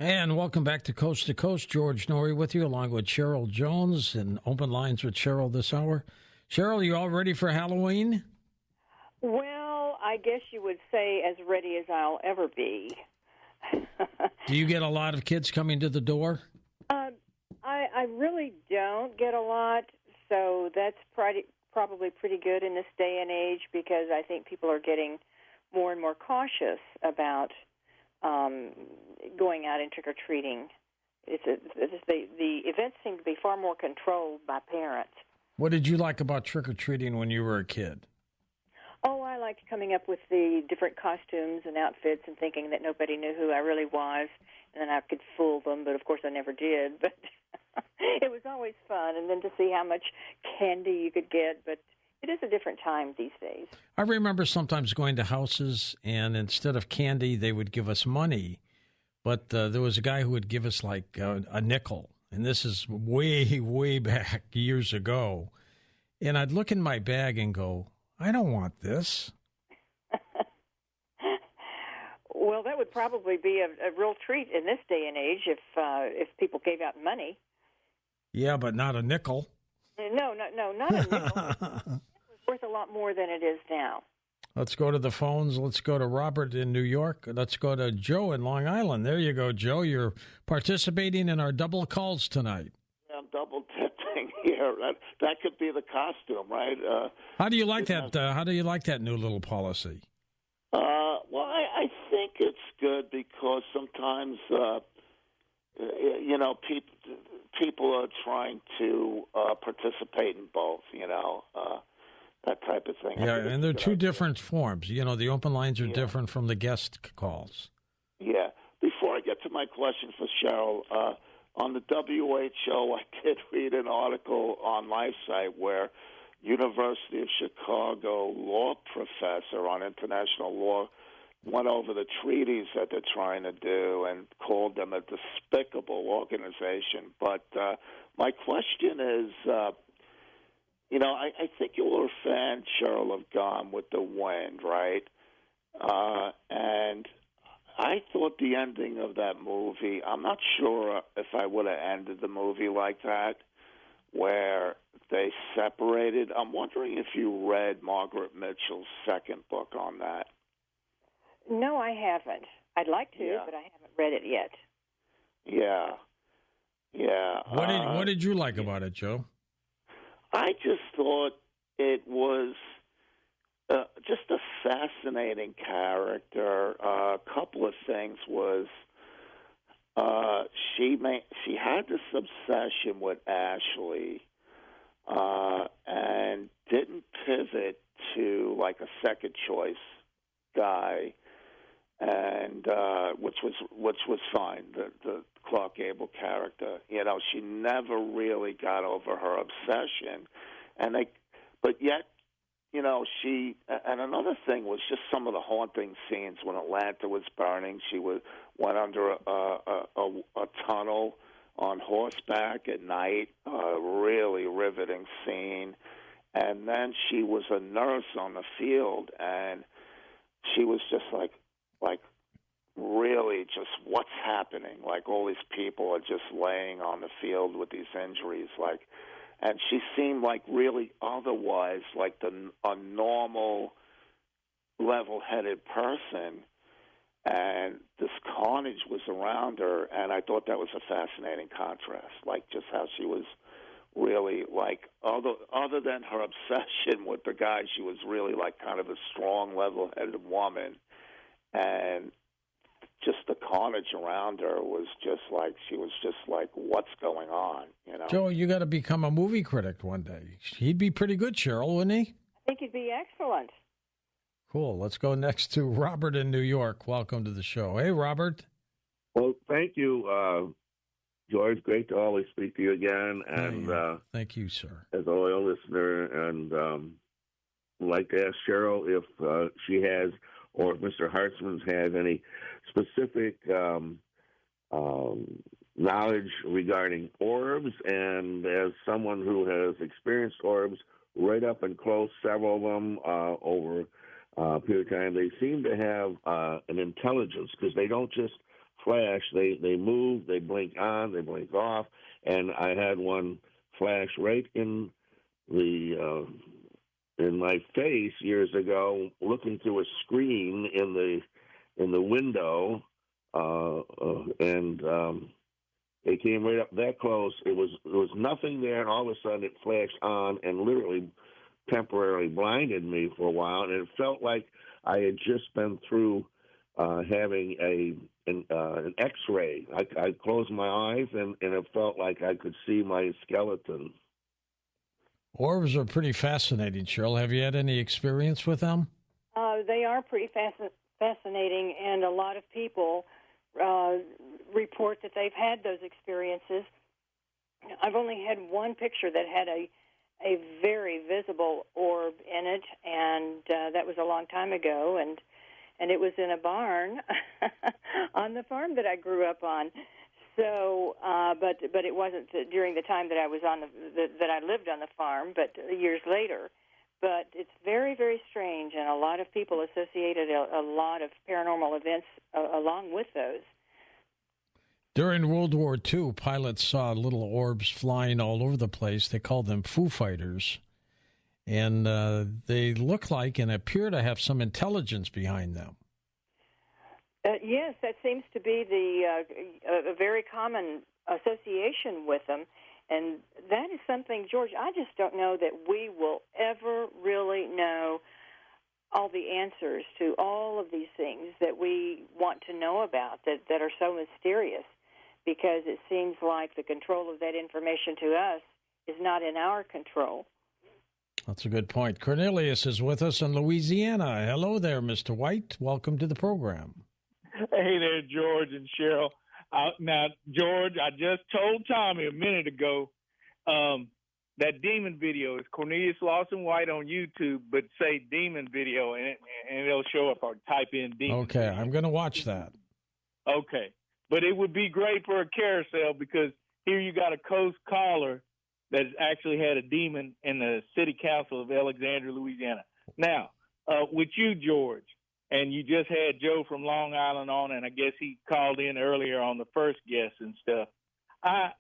And welcome back to Coast. George Norrie with you, along with Cheryl Jones, and Open Lines with Cheryl this hour. Cheryl, you all ready for Halloween? Well, I guess you would say as ready as I'll ever be. Do you get a lot of kids coming to the door? I really don't get a lot, so that's probably pretty good in this day and age, because I think people are getting more and more cautious about going out and trick-or-treating. The events seem to be far more controlled by parents. What did you like about trick-or-treating when you were a kid? Oh, I liked coming up with the different costumes and outfits and thinking that nobody knew who I really was, and then I could fool them, but of course I never did. But it was always fun, and then to see how much candy you could get. But it is a different time these days. I remember sometimes going to houses, and instead of candy, they would give us money. But there was a guy who would give us like a nickel, and this is way, way back years ago. And I'd look in my bag and go, I don't want this. Well, that would probably be a real treat in this day and age if people gave out money. Yeah, but not a nickel. No, not a nickel. It was worth a lot more than it is now. Let's go to the phones. Let's go to Robert in New York. Let's go to Joe in Long Island. There you go, Joe. You're participating in our double calls tonight. I'm double tipping here. That could be the costume, right? How do you like that? How do you like that new little policy? Well, I think it's good because sometimes, people are trying to participate in both, that type of thing. Yeah, and they're two different forms. The open lines are different from the guest calls. Yeah. Before I get to my question for Cheryl, on the WHO, I did read an article on LifeSite where University of Chicago law professor on international law went over the treaties that they're trying to do and called them a despicable organization. But my question is, I think you were a fan, Cheryl, of Gone with the Wind, right? And I thought the ending of that movie, I'm not sure if I would have ended the movie like that, where they separated. I'm wondering if you read Margaret Mitchell's second book on that. No, I haven't. I'd like to, but I haven't read it yet. Yeah. What did you like about it, Joe? I just thought it was just a fascinating character. A couple of things was she had this obsession with Ashley and didn't pivot to like a second choice guy, and which was fine. The Clark Gable character, she never really got over her obsession, but yet, she. And another thing was just some of the haunting scenes when Atlanta was burning. She went under a tunnel on horseback at night. Really riveting scene. And then she was a nurse on the field, and she was just like really just what's happening? Like all these people are just laying on the field with these injuries, and she seemed like really otherwise like a normal, level-headed person, and this carnage was around her, and I thought that was a fascinating contrast, like just how she was really like other than her obsession with the guy, she was really like kind of a strong, level-headed woman, and just the carnage around her was just like she was just like, what's going on? Joe, you got to become a movie critic one day. He'd be pretty good, Cheryl, wouldn't he? I think he'd be excellent. Cool. Let's go next to Robert in New York. Welcome to the show. Hey, Robert. Well, thank you, George. Great to always speak to you again. And thank you, sir. As a loyal listener, and I'd like to ask Cheryl if she has, or if Mr. Hartzman's has any specific knowledge regarding orbs. And as someone who has experienced orbs right up and close, several of them over a period of time, they seem to have an intelligence, because they don't just flash. They move, they blink on, they blink off, and I had one flash right in the in my face years ago, looking through a screen in the window, and it came right up that close. It was nothing there, and all of a sudden it flashed on and literally temporarily blinded me for a while, and it felt like I had just been through having an X-ray. I closed my eyes, and it felt like I could see my skeleton. Orbs are pretty fascinating, Cheryl. Have you had any experience with them? They are pretty fascinating, and a lot of people report that they've had those experiences. I've only had one picture that had a very visible orb in it, and that was a long time ago, and it was in a barn on the farm that I grew up on. So, but it wasn't during the time that I was that I lived on the farm, but years later. But it's very, very strange, and a lot of people associated a lot of paranormal events along with those. During World War II, pilots saw little orbs flying all over the place. They called them Foo Fighters, and they look like and appear to have some intelligence behind them. Yes, that seems to be a very common association with them. And that is something, George, I just don't know that we will ever really know all the answers to all of these things that we want to know about that are so mysterious, because it seems like the control of that information to us is not in our control. That's a good point. Cornelius is with us in Louisiana. Hello there, Mr. White. Welcome to the program. Hey there, George and Cheryl. Now, George, I just told Tommy a minute ago that demon video is Cornelius Lawson White on YouTube, but say demon video, and it'll show up, or type in demon. Okay, video. I'm going to watch that. Okay. But it would be great for a carousel, because here you got a coast caller that actually had a demon in the city council of Alexandria, Louisiana. Now, with you, George, and you just had Joe from Long Island on, and I guess he called in earlier on the first guest and stuff. I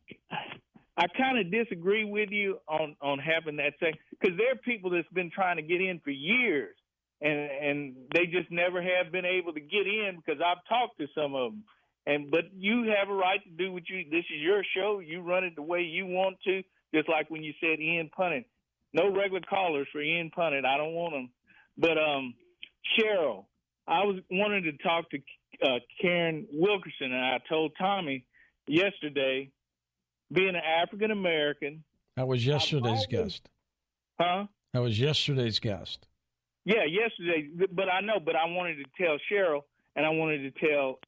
kind of disagree with you on having that thing, because there are people that's been trying to get in for years, and they just never have been able to get in, because I've talked to some of them. But you have a right to do what you. This is your show. You run it the way you want to. Just like when you said Ian Punnett, no regular callers for Ian Punnett. I don't want them. But Cheryl, I was wanting to talk to Karen Wilkerson, and I told Tommy yesterday, being an African American. That was yesterday's guest. Huh? That was yesterday's guest. Yeah, yesterday. But I know. But I wanted to tell Cheryl, and I wanted to tell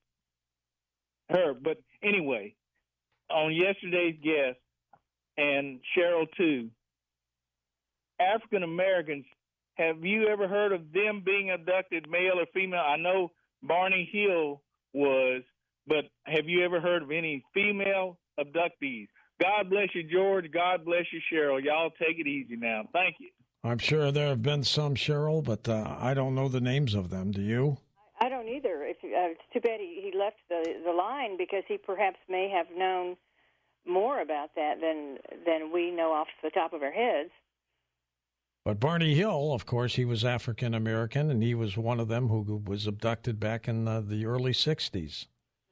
her. But anyway, on yesterday's guest, and Cheryl too, African Americans, have you ever heard of them being abducted, male or female? I know Barney Hill was, but have you ever heard of any female abductees? God bless you, George. God bless you, Cheryl. Y'all take it easy now. Thank you. I'm sure there have been some, Cheryl, but I don't know the names of them. Do you? I don't either. It's too bad he left the line, because he perhaps may have known more about that than we know off the top of our heads. But Barney Hill, of course, he was African American, and he was one of them who was abducted back in the early 60s.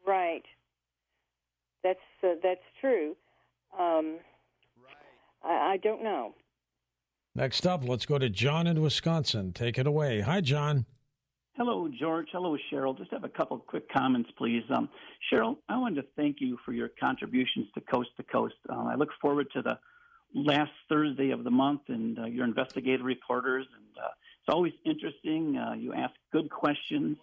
Right. That's true. I don't know. Next up, let's go to John in Wisconsin. Take it away. Hi, John. Hello, George. Hello, Cheryl. Just have a couple of quick comments, please. Cheryl, I wanted to thank you for your contributions to Coast to Coast. I look forward to the last Thursday of the month and your investigative reporters. And it's always interesting. You ask good questions,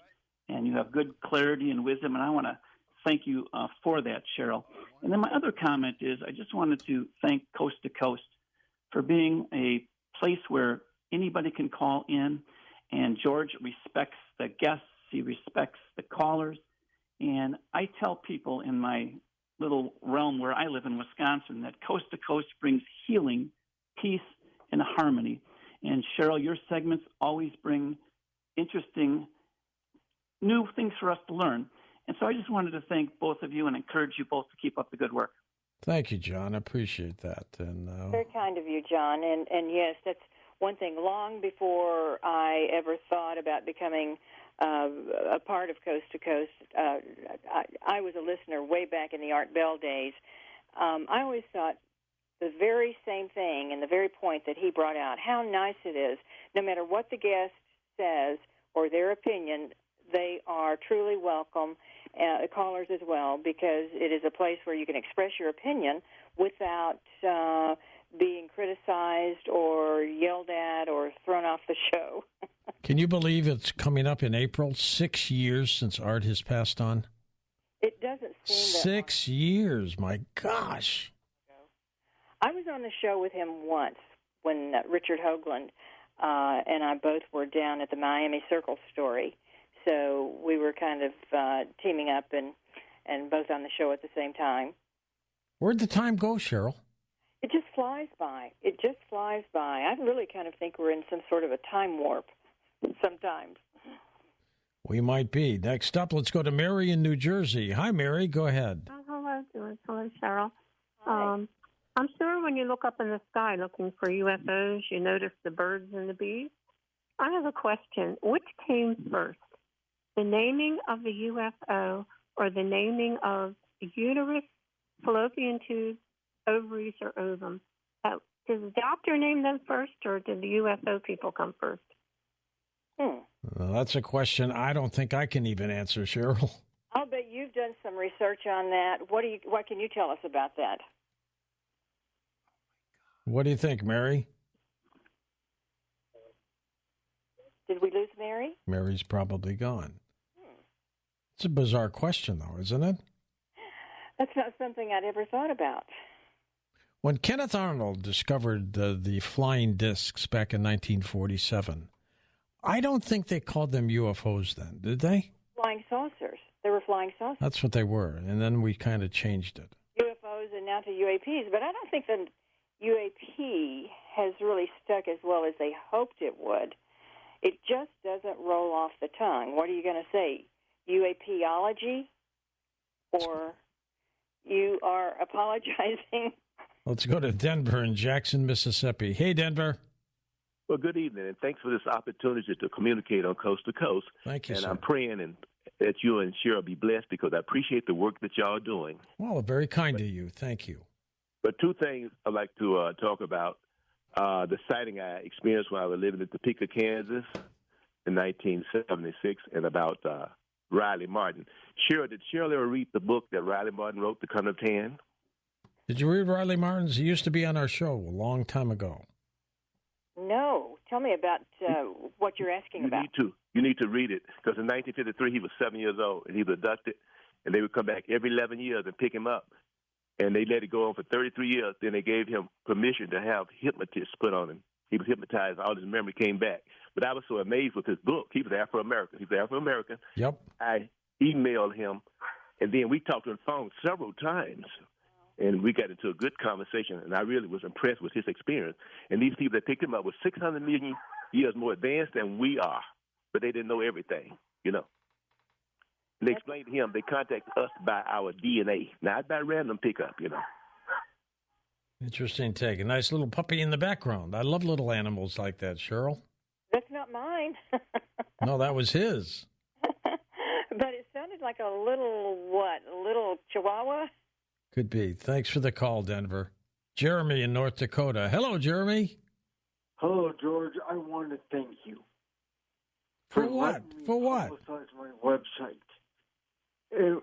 and you have good clarity and wisdom, and I want to thank you for that, Cheryl. And then my other comment is I just wanted to thank Coast to Coast for being a place where anybody can call in. And George respects the guests. He respects the callers. And I tell people in my little realm where I live in Wisconsin that Coast to Coast brings healing, peace, and harmony. And Cheryl, your segments always bring interesting new things for us to learn. And so I just wanted to thank both of you and encourage you both to keep up the good work. Thank you, John. I appreciate that. And very kind of you, John. And yes, that's one thing. Long before I ever thought about becoming a part of Coast to Coast, I was a listener way back in the Art Bell days. I always thought the very same thing and the very point that he brought out, how nice it is, no matter what the guest says or their opinion, they are truly welcome, callers as well, because it is a place where you can express your opinion without being criticized or yelled at or thrown off the show. Can you believe it's coming up in April, 6 years since Art has passed on? It doesn't seem that 6 years, my gosh. I was on the show with him once when Richard Hoagland and I both were down at the Miami Circle Story. So we were kind of teaming up and both on the show at the same time. Where'd the time go, Cheryl? It just flies by. It just flies by. I really kind of think we're in some sort of a time warp sometimes. We might be. Next up, let's go to Mary in New Jersey. Hi, Mary. Go ahead. Oh, hello, George. Hello, Cheryl. Hi. I'm sure when you look up in the sky looking for UFOs, you notice the birds and the bees. I have a question. Which came first, the naming of the UFO or the naming of the uterus, fallopian tube, ovaries, or ovum? Did the doctor name them first, or did the UFO people come first? Well, that's a question I don't think I can even answer, Cheryl. I'll bet you've done some research on that. What can you tell us about that? What do you think, Mary? Did we lose Mary? Mary's probably gone. It's a bizarre question, though, isn't it? That's not something I'd ever thought about. When Kenneth Arnold discovered the flying discs back in 1947, I don't think they called them UFOs then, did they? Flying saucers. They were flying saucers. That's what they were, and then we kind of changed it. UFOs and now to UAPs, but I don't think the UAP has really stuck as well as they hoped it would. It just doesn't roll off the tongue. What are you going to say? UAPology? Or you are apologizing? Let's go to Denver in Jackson, Mississippi. Hey, Denver. Well, good evening, and thanks for this opportunity to communicate on Coast to Coast. Thank you, and sir. I'm praying that you and Cheryl be blessed because I appreciate the work that y'all are doing. Well, very kind of you. Thank you. But two things I'd like to talk about. The sighting I experienced when I was living in Topeka, Kansas in 1976, and about Riley Martin. Did Cheryl ever read the book that Riley Martin wrote, The Color of Tan? Did you read Riley Martin's? He used to be on our show a long time ago. No. Tell me about what you're asking about. You need to read it, because in 1953 he was 7 years old, and he was abducted, and they would come back every 11 years and pick him up. And they let it go on for 33 years. Then they gave him permission to have hypnotists put on him. He was hypnotized. All his memory came back. But I was so amazed with his book. He was Afro-American. Yep. I emailed him, and then we talked on the phone several times. And we got into a good conversation, and I really was impressed with his experience. And these people that picked him up were 600 million years more advanced than we are, but they didn't know everything, you know. And they explained to him they contacted us by our DNA, not by random pickup, you know. Interesting take. A nice little puppy in the background. I love little animals like that, Cheryl. That's not mine. No, that was his. But it sounded like a little chihuahua? Could be. Thanks for the call, Denver. Jeremy in North Dakota. Hello, Jeremy. Hello, George. I want to thank you. For what? For what? Publicize my website. It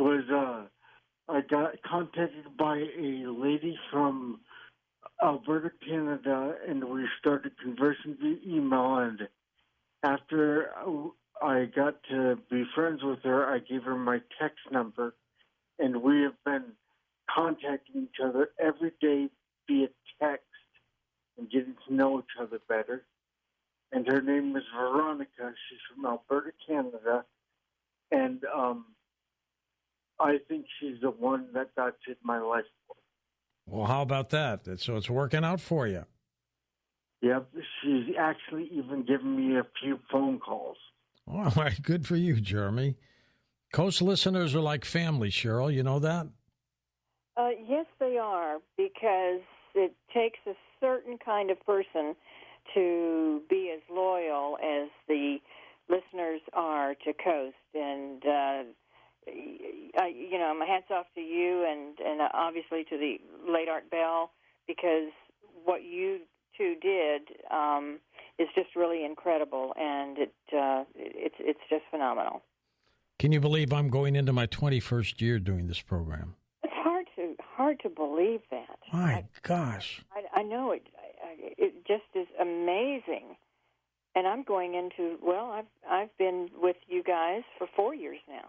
was, I got contacted by a lady from Alberta, Canada, and we started conversing via email. And after I got to be friends with her, I gave her my text number, and we have been contacting each other every day via text and getting to know each other better. And her name is Veronica. She's from Alberta, Canada. And I think she's the one that God saved my life for. Well, how about that? So it's working out for you. Yep. She's actually even given me a few phone calls. All right. Good for you, Jeremy. Coast listeners are like family, Cheryl. You know that? Yes, they are, because it takes a certain kind of person to be as loyal as the listeners are to Coast. And, my hat's off to you and obviously to the late Art Bell, because what you two did is just really incredible, and it's just phenomenal. Can you believe I'm going into my 21st year doing this program? It's hard to believe that. My gosh. I know it. It just is amazing. And I'm going into, I've been with you guys for 4 years now.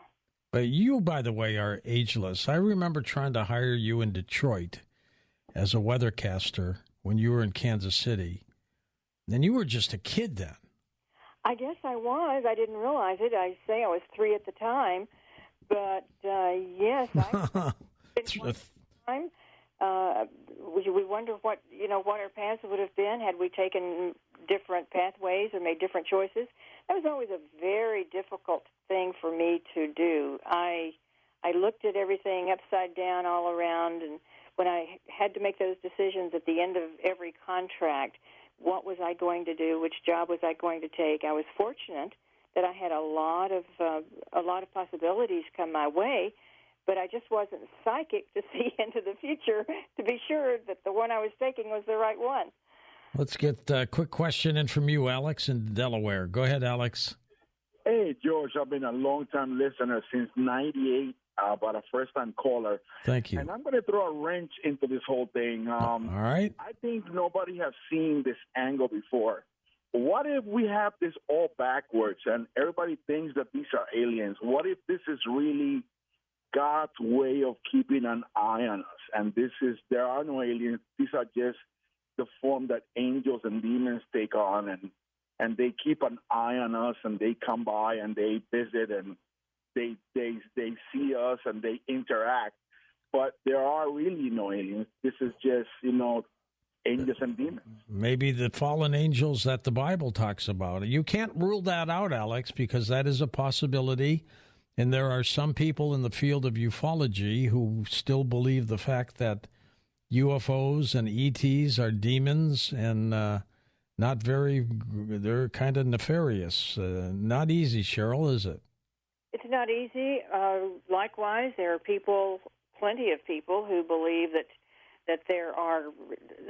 But you, by the way, are ageless. I remember trying to hire you in Detroit as a weathercaster when you were in Kansas City. And you were just a kid then. I guess I was. I didn't realize it. I say I was 3 at the time. But, yes, I time. We wonder what our paths would have been had we taken different pathways or made different choices. That was always a very difficult thing for me to do. I looked at everything upside down all around, and when I had to make those decisions at the end of every contract, what was I going to do? Which job was I going to take? I was fortunate that I had a lot of possibilities come my way, but I just wasn't psychic to see into the future to be sure that the one I was taking was the right one. Let's get a quick question in from you, Alex, in Delaware. Go ahead, Alex. Hey, George, I've been a long-time listener since '98, but a first-time caller. Thank you. And I'm going to throw a wrench into this whole thing. All right. I think nobody has seen this angle before. What if we have this all backwards and everybody thinks that these are aliens? What if this is really God's way of keeping an eye on us? And there are no aliens. These are just the form that angels and demons take on, and they keep an eye on us, and they come by and they visit, and they see us and they interact. But there are really no aliens. This is just, angels and demons. Maybe the fallen angels that the Bible talks about. You can't rule that out, Alex, because that is a possibility. And there are some people in the field of ufology who still believe the fact that UFOs and ETs are demons and they're kind of nefarious. Not easy, Cheryl, is it? It's not easy. Likewise, there are plenty of people who believe that there are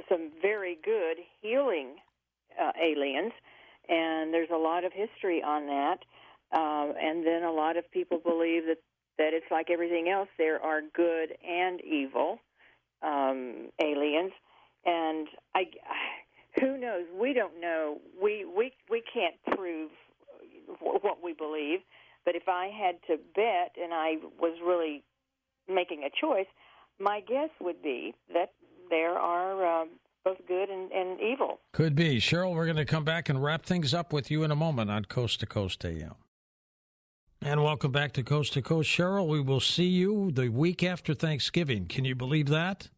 some very good healing aliens, and there's a lot of history on that. And then a lot of people believe that it's like everything else. There are good and evil aliens, and who knows? We don't know. We can't prove what we believe. But if I had to bet, and I was really making a choice, my guess would be that there are both good and evil. Could be. Cheryl, we're going to come back and wrap things up with you in a moment on Coast to Coast AM. And welcome back to Coast. Cheryl, we will see you the week after Thanksgiving. Can you believe that?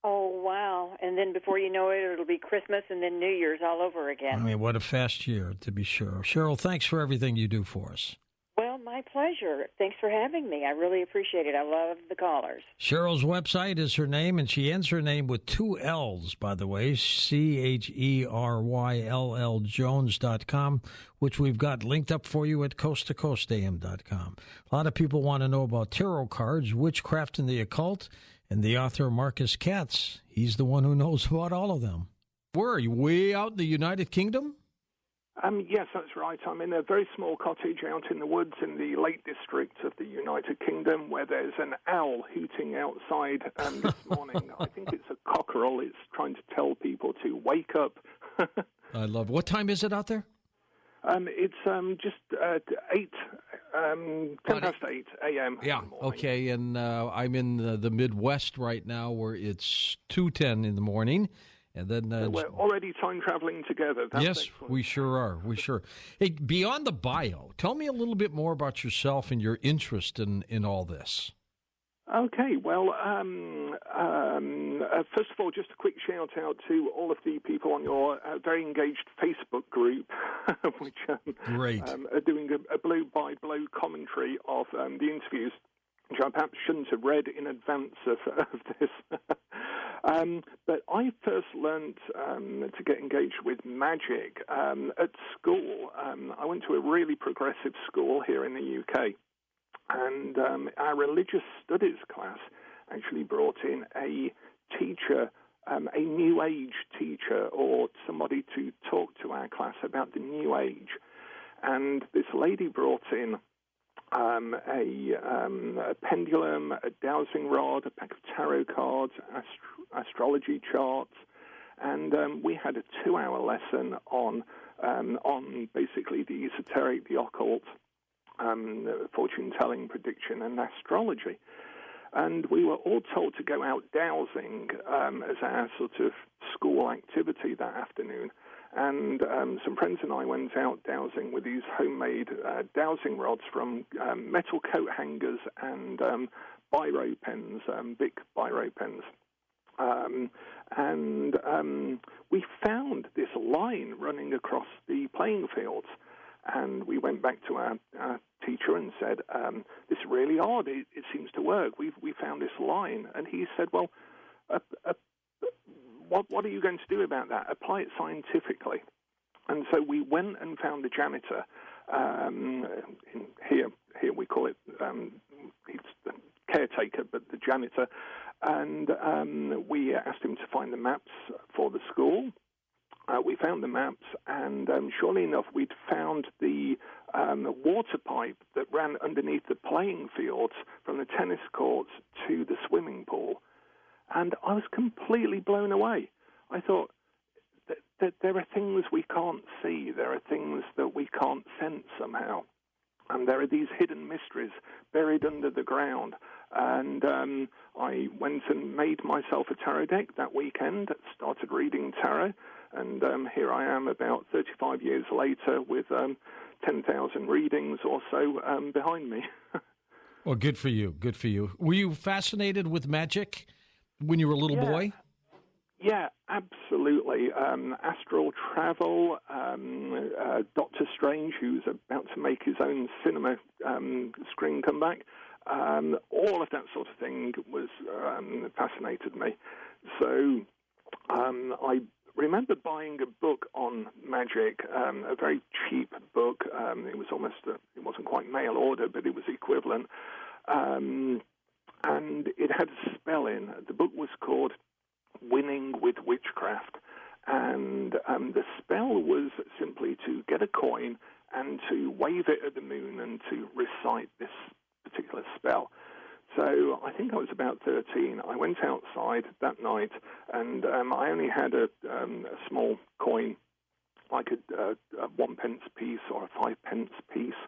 Oh, wow. And then before you know it, it'll be Christmas and then New Year's all over again. I mean, what a fast year, to be sure. Cheryl, thanks for everything you do for us. Well, my pleasure. Thanks for having me. I really appreciate it. I love the callers. Cheryl's website is her name, and she ends her name with 2 L's, by the way, CHERYLL Jones.com, which we've got linked up for you at coasttocoastam.com. A lot of people want to know about tarot cards, witchcraft and the occult, and the author Marcus Katz. He's the one who knows about all of them. Where are you, way out in the United Kingdom? Yes, that's right. I'm in a very small cottage out in the woods in the Lake District of the United Kingdom, where there's an owl hooting outside this morning. I think it's a cockerel. It's trying to tell people to wake up. I love it. What time is it out there? It's just 10 past 8 a.m. Yeah, okay, and I'm in the Midwest right now where it's 2:10 in the morning. And then we're already time traveling together. That's yes, excellent. We sure are. We sure. Hey, beyond the bio, tell me a little bit more about yourself and your interest in all this. Okay, well, first of all, just a quick shout out to all of the people on your very engaged Facebook group, which Great. Are doing a blow-by-blow commentary of the interviews, which I perhaps shouldn't have read in advance of this. But I first learned to get engaged with magic at school. I went to a really progressive school here in the UK. And our religious studies class actually brought in a teacher, a New Age teacher, or somebody to talk to our class about the New Age. And this lady brought in a pendulum, a dowsing rod, a pack of tarot cards, astrology charts, and we had a 2-hour lesson on basically the esoteric, the occult, fortune-telling, prediction, and astrology. And we were all told to go out dowsing as our sort of school activity that afternoon. And some friends and I went out dowsing with these homemade dowsing rods from metal coat hangers and biro pens, big biro pens. And we found this line running across the playing fields. And we went back to our teacher and said, "This is really odd. It seems to work. We found this line." And he said, "Well, what are you going to do about that? Apply it scientifically." And so we went and found the janitor. Here we call it, he's the caretaker, but the janitor. And we asked him to find the maps for the school. We found the maps, and surely enough, we'd found the water pipe that ran underneath the playing fields from the tennis courts to the swimming pool. And I was completely blown away. I thought that there are things we can't see. There are things that we can't sense somehow. And there are these hidden mysteries buried under the ground. And I went and made myself a tarot deck that weekend, started reading tarot, and here I am about 35 years later with 10,000 readings or so behind me. Well, good for you. Good for you. Were you fascinated with magic when you were a little boy? Yeah, absolutely. Astral travel, Doctor Strange, who's about to make his own cinema screen comeback, all of that sort of thing was fascinated me. So I remember buying a book on magic, a very cheap book. It wasn't quite mail order, but it was equivalent. And it had a spell in. The book was called Winning with Witchcraft. And the spell was simply to get a coin and to wave it at the moon and to recite this particular spell. So I think I was about 13. I went outside that night, and I only had a small coin, like a 1 pence piece or a 5 pence piece,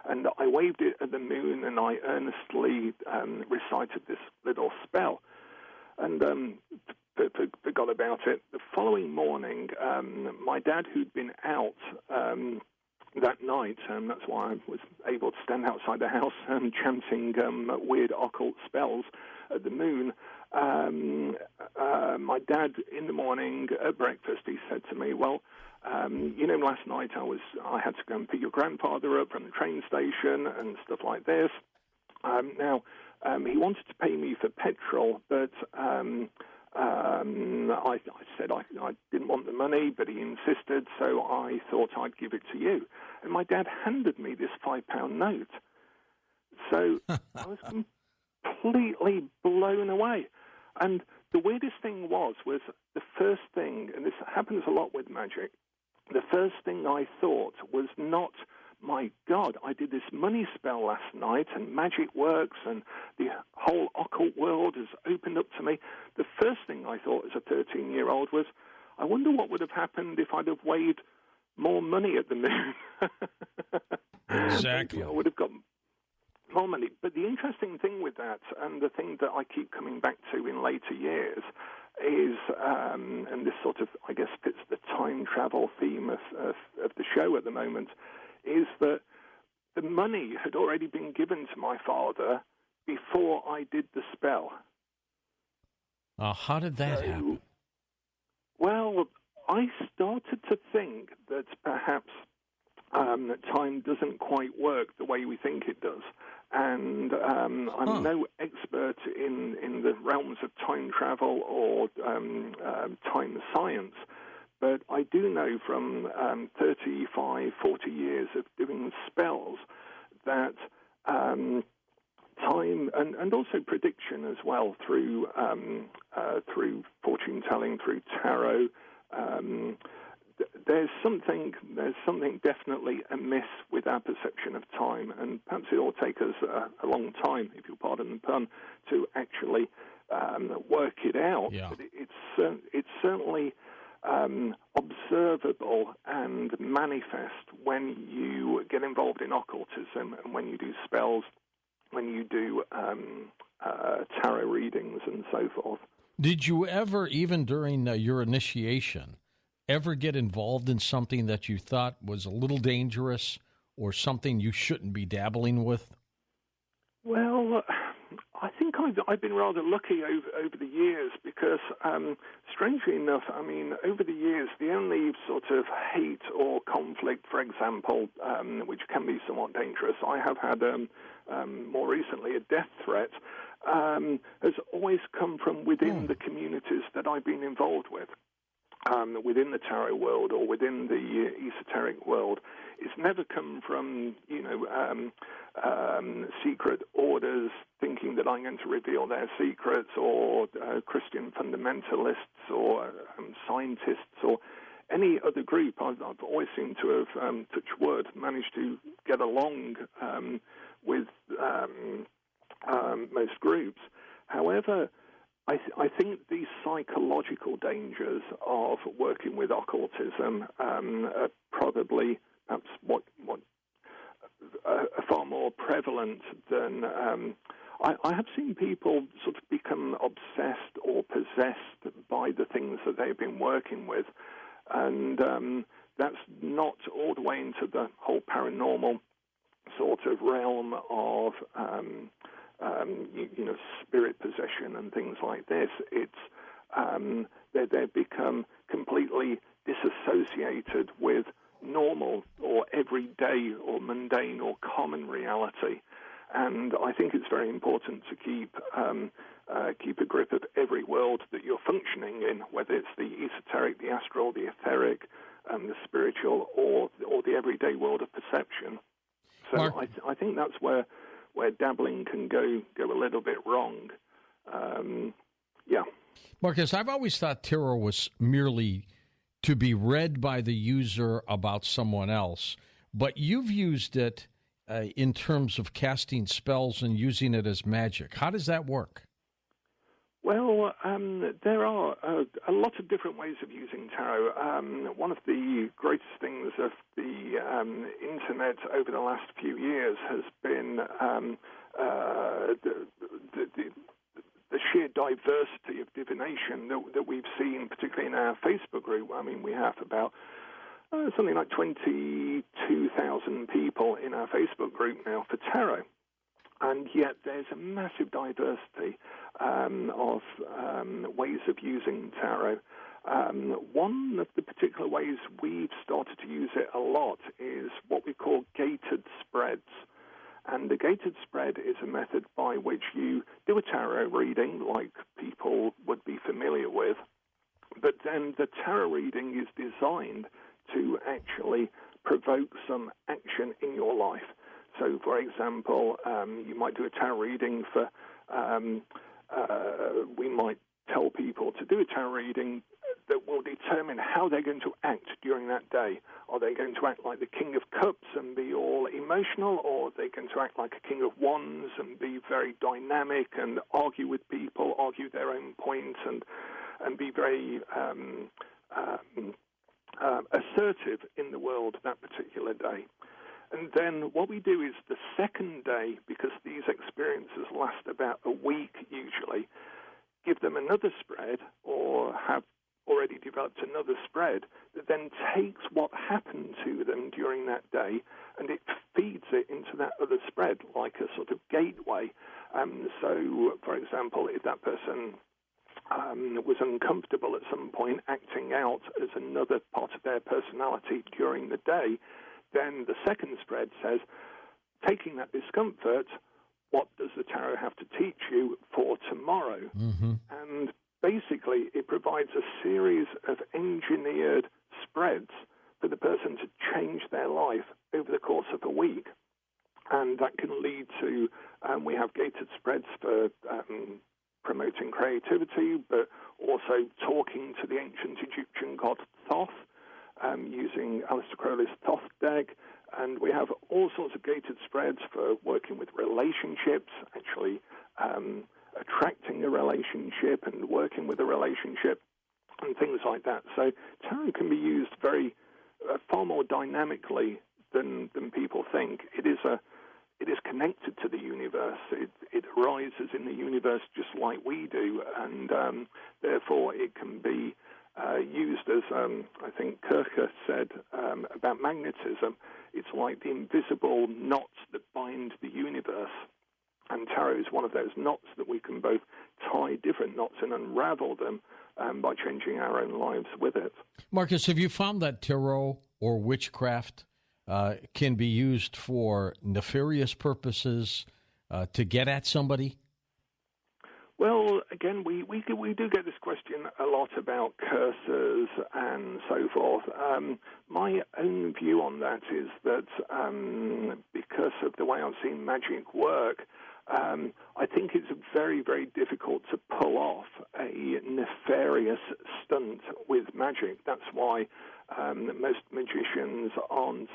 and I waved it at the moon, and I earnestly recited this little spell, and forgot about it. The following morning, my dad, who'd been out that night, and that's why I was able to stand outside the house chanting weird occult spells at the moon. My dad, in the morning at breakfast, he said to me, "Well, last night I had to go and pick your grandfather up from the train station and stuff like this. Now, he wanted to pay me for petrol, but I said I didn't want the money, but he insisted, so I thought I'd give it to you." And my dad handed me this £5 note. So I was completely blown away. And the weirdest thing was the first thing, and this happens a lot with magic, the first thing I thought was not, "My God, I did this money spell last night and magic works and the whole occult world has opened up to me." The first thing I thought as a 13-year-old was, "I wonder what would have happened if I'd have weighed more money at the moon." Exactly. Maybe I would have got more money. But the interesting thing with that, and the thing that I keep coming back to in later years, is, and this sort of, I guess, fits the time travel theme of the show at the moment, is that the money had already been given to my father before I did the spell. How did that happen? Well, I started to think that perhaps time doesn't quite work the way we think it does. And I'm no expert in the realms of time travel or time science, but I do know from 35, 40 years of doing spells that time and also prediction as well through fortune telling, through tarot. There's something definitely amiss with our perception of time, and perhaps it will take us a long time, if you'll pardon the pun, to actually work it out. Yeah. But it's certainly observable and manifest when you get involved in occultism and when you do spells, when you do tarot readings and so forth. Did you ever, even during your initiation, ever get involved in something that you thought was a little dangerous or something you shouldn't be dabbling with? Well, I think I've been rather lucky over the years because, strangely enough, I mean, over the years, the only sort of hate or conflict, for example, which can be somewhat dangerous, I have had more recently a death threat, has always come from within the communities that I've been involved with. Within the tarot world or within the esoteric world. It's never come from, secret orders thinking that I'm going to reveal their secrets, or Christian fundamentalists, or scientists, or any other group. I've always seemed to have, touch wood, managed to get along with most groups. However, I think these psychological dangers of working with occultism are probably perhaps what are far more prevalent than I have seen people sort of become obsessed or possessed by the things that they've been working with, and that's not all the way into the whole paranormal sort of realm of spirit possession and things like this. It's they've become completely disassociated with normal or everyday or mundane or common reality. And I think it's very important to keep a grip of every world that you're functioning in, whether it's the esoteric, the astral, the etheric, the spiritual, or the everyday world of perception. So Mark, I think that's where dabbling can go a little bit wrong. Marcus, I've always thought tarot was merely to be read by the user about someone else, but you've used it in terms of casting spells and using it as magic. How does that work? Well, there are a lot of different ways of using tarot. One of the greatest things of the Internet over the last few years has been the sheer diversity of divination that we've seen, particularly in our Facebook group. I mean, we have about something like 22,000 people in our Facebook group now for tarot. And yet there's a massive diversity of ways of using tarot. One of the particular ways we've started to use it a lot is what we call gated spreads. And the gated spread is a method by which you do a tarot reading, like people would be familiar with, but then the tarot reading is designed to actually provoke some action in your life. So, for example, you might do a tarot reading for, we might tell people to do a tarot reading that will determine how they're going to act during that day. Are they going to act like the King of Cups and be all emotional, or are they going to act like a King of Wands and be very dynamic and argue with people, argue their own points, and be very assertive in the world that particular day? And then what we do is the second day, because these experiences last about a week usually, give them another spread or have already developed another spread that then takes what happened to them during that day and it feeds it into that other spread like a sort of gateway. example, if that person was uncomfortable at some point acting out as another part of their personality during the day, then the second spread says, taking that discomfort, what does the tarot have to teach you for tomorrow? Mm-hmm. And basically, it provides a series of engineered spreads for the person to change their life over the course of a week. And that can lead to, we have gated spreads for promoting creativity, but also talking to the ancient Egyptian god Thoth, using Aleister Crowley's Thoth deck. And we have all sorts of gated spreads for working with relationships, actually attracting a relationship and working with a relationship and things like that. So tarot can be used far more dynamically than people think. It is connected to the universe. It arises in the universe just like we do, and therefore it can be used as, I think Kircher said about magnetism. It's like the invisible knots that bind the universe. And tarot is one of those knots that we can both tie different knots and unravel them by changing our own lives with it. Marcus, have you found that tarot or witchcraft can be used for nefarious purposes to get at somebody? Well, again, we do get this question a lot about curses and so forth. My own view on that is that because of the way I've seen magic work, I think it's very, very difficult to pull off a nefarious stunt with magic. That's why most magicians aren't,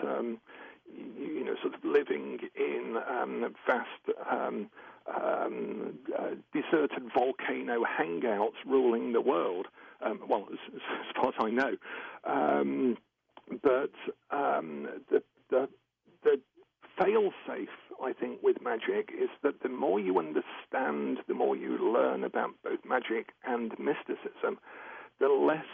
sort of living in vast deserted volcano hangouts ruling the world. Well, as far as I know. But the fail-safe, I think, with magic is that the more you understand, the more you learn about both magic and mysticism, the less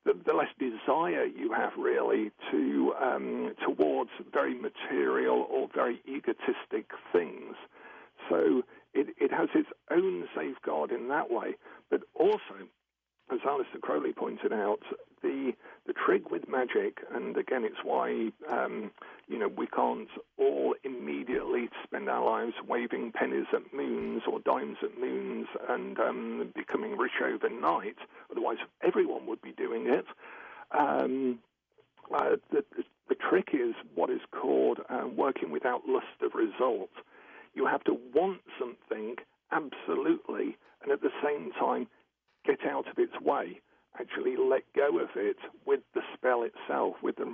the less desire you have really towards very material or very egotistic things. So it has its own safeguard in that way, but also, as Aleister Crowley pointed out, the trig with magic, and again, it's why we can't all immediately spend our lives waving pennies at moons or dimes at moons and becoming rich overnight. Otherwise, everyone would be doing it. The trick is what is called working without lust of result. You have to want something absolutely, and at the same time get out of its way, actually let go of it with the spell itself, with the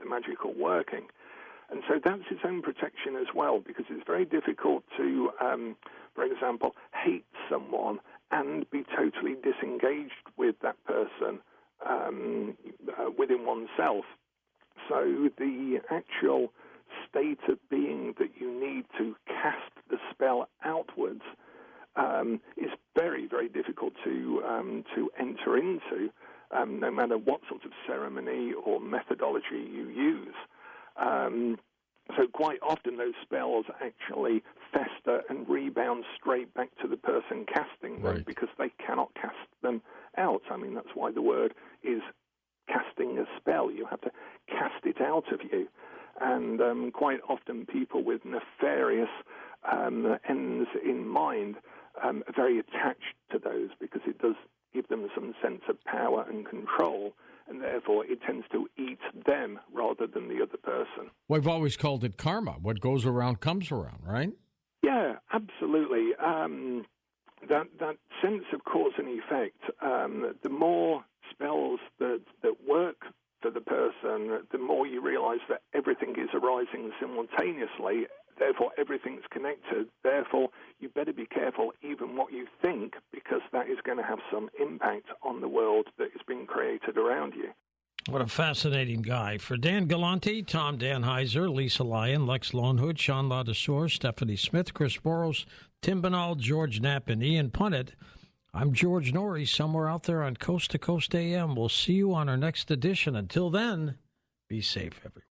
magical working. And so that's its own protection as well, because it's very difficult to, for example, hate someone and be totally disengaged with that person within oneself. So the actual state of being that you need to cast the spell outwards is very, very difficult to enter into, no matter what sort of ceremony or methodology you use. So quite often those spells actually fester and rebound straight back to the person casting them, right, because they cannot cast them out. I mean, that's why the word is casting a spell. You have to cast it out of you. And quite often people with nefarious ends in mind are very attached to those, because it does give them some sense of power and control, and therefore it tends to eat them rather than the other person. We've always called it karma. What goes around comes around, right? Yeah, absolutely. That sense of cause and effect, the more spells that work for the person, the more you realize that everything is arising simultaneously. Therefore, everything's connected. Therefore, you better be careful even what you think, because that is going to have some impact on the world that is being created around you. What a fascinating guy. For Dan Galante, Tom Danheiser, Lisa Lyon, Lex Lonehood, Sean Ladouceur, Stephanie Smith, Chris Boros, Tim Binnall, George Knapp, and Ian Punnett, I'm George Norrie, somewhere out there on Coast to Coast AM. We'll see you on our next edition. Until then, be safe, everyone.